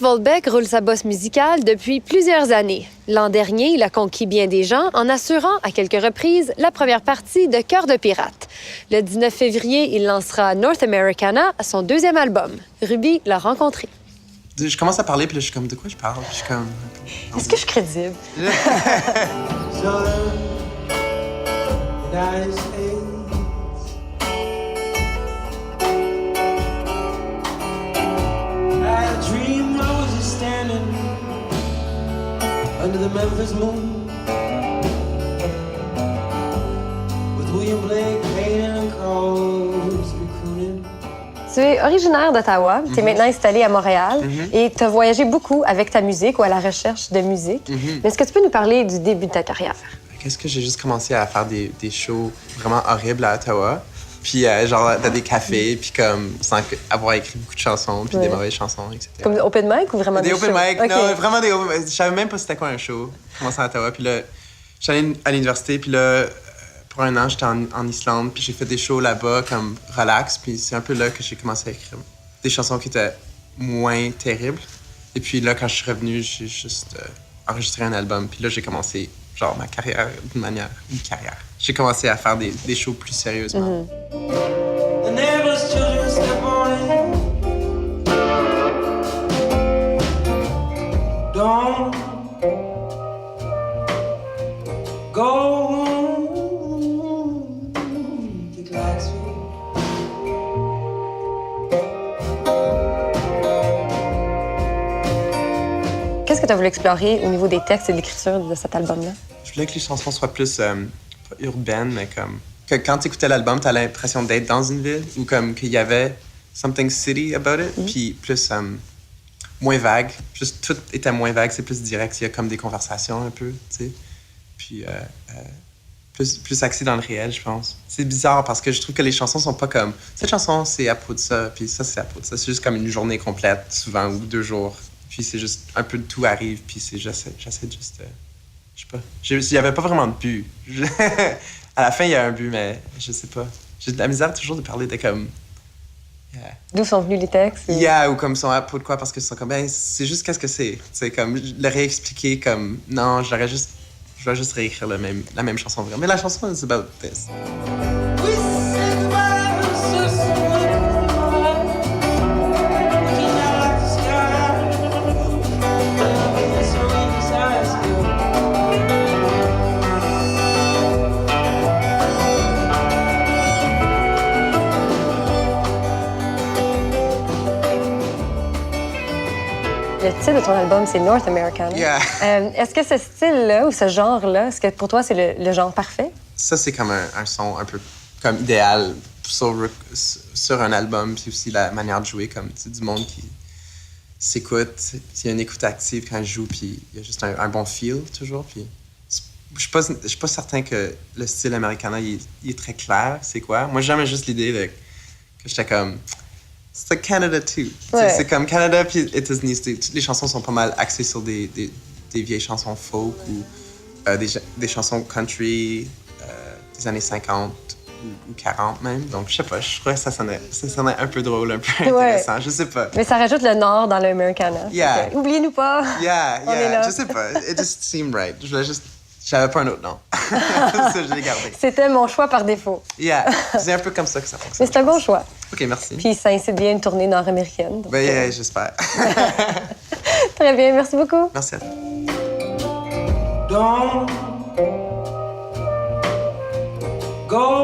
Volbeck roule sa bosse musicale depuis plusieurs années. L'an dernier, il a conquis bien des gens en assurant à quelques reprises la première partie de Cœur de pirate. Le 19 février, il lancera North Americana, son deuxième album. Ruby l'a rencontré. Je commence à parler, puis là, je suis comme, de quoi je parle? Puis je suis comme... Est-ce que je suis crédible? Under the Memphis moon, with William Blake painting across recruiting. Tu es originaire d'Ottawa, tu es maintenant installé à Montréal et tu as voyagé beaucoup avec ta musique ou à la recherche de musique. Mais est-ce que tu peux nous parler du début de ta carrière? Qu'est-ce que j'ai juste commencé à faire des shows vraiment horribles à Ottawa? Puis genre dans des cafés, puis comme sans avoir écrit beaucoup de chansons, puis des mauvaises chansons, etc. Comme open mic ou vraiment des open shows? mic, Okay. non, vraiment des open mic. Je savais même pas c'était quoi un show. J'ai commencé à Ottawa, puis là, j'allais à l'université, puis là, pour un an, j'étais en Islande, puis j'ai fait des shows là-bas, comme relax, puis c'est un peu là que j'ai commencé à écrire des chansons qui étaient moins terribles. Et puis là, quand je suis revenu, j'ai juste enregistré un album, puis là, j'ai commencé, genre, ma carrière une carrière. J'ai commencé à faire des shows plus sérieusement. The neighbor's children step on it. Don't go home. The clocks Qu'est-ce que tu as voulu explorer au niveau des textes et de l'écriture de cet album-là? Je voulais que les chansons soient plus pas urbaines, mais comme... Que quand tu écoutais l'album, tu as l'impression d'être dans une ville ou comme qu'il y avait something city about it, puis plus moins vague. Juste tout était moins vague, c'est plus direct. Il y a comme des conversations un peu, tu sais. Puis plus axé dans le réel, je pense. C'est bizarre parce que je trouve que les chansons sont pas comme... Cette chanson, c'est à propos de ça, puis ça, c'est à propos de ça. C'est juste comme une journée complète, souvent, ou 2 jours. Puis c'est juste un peu de tout arrive, puis j'essaie de juste... je sais pas. Il y avait pas vraiment de but. À la fin, il y a un but, mais je sais pas. J'ai de la misère toujours de parler de comme... D'où sont venus les textes? Ou comme sont à propos de quoi, parce que c'est comme, ben, c'est juste qu'est-ce que c'est. C'est comme, je l'aurais réexpliqué comme, non, je vais juste réécrire la même chanson vraie. Mais la chanson, it's about this. We say goodbye, sister. Looking out at the sky. It's Serena's high school. Le titre de ton album, c'est North Americana. Yeah. Est-ce que ce style-là ou ce genre-là, est-ce que pour toi, c'est le genre parfait? Ça, c'est comme un son un peu comme idéal sur un album, puis aussi la manière de jouer, comme du monde qui s'écoute. Il y a une écoute active quand je joue, puis il y a juste un bon feel toujours. Puis je suis pas certain que le style Americana, il est très clair, c'est quoi. Moi, j'aime juste l'idée que j'étais comme... C'est Canada too. Ouais. C'est comme Canada puis États-Unis. Toutes les chansons sont pas mal axées sur des vieilles chansons folk ou des chansons country des années 50 ou 40 même. Donc, je sais pas, je trouvais que ça sonnait un peu drôle, un peu intéressant. Je sais pas. Mais ça rajoute le Nord dans l'Americana. Yeah. Okay. Oubliez-nous pas. Yeah. On est là. Je sais pas. It just seemed right. J'avais pas un autre nom. Ça, je l'ai gardé. C'était mon choix par défaut. Yeah. C'est un peu comme ça que ça fonctionne. Mais c'est un bon choix. OK, merci. Puis ça incite bien une tournée nord-américaine. Ben, yeah, j'espère. Très bien, merci beaucoup. Merci à toi. Don't go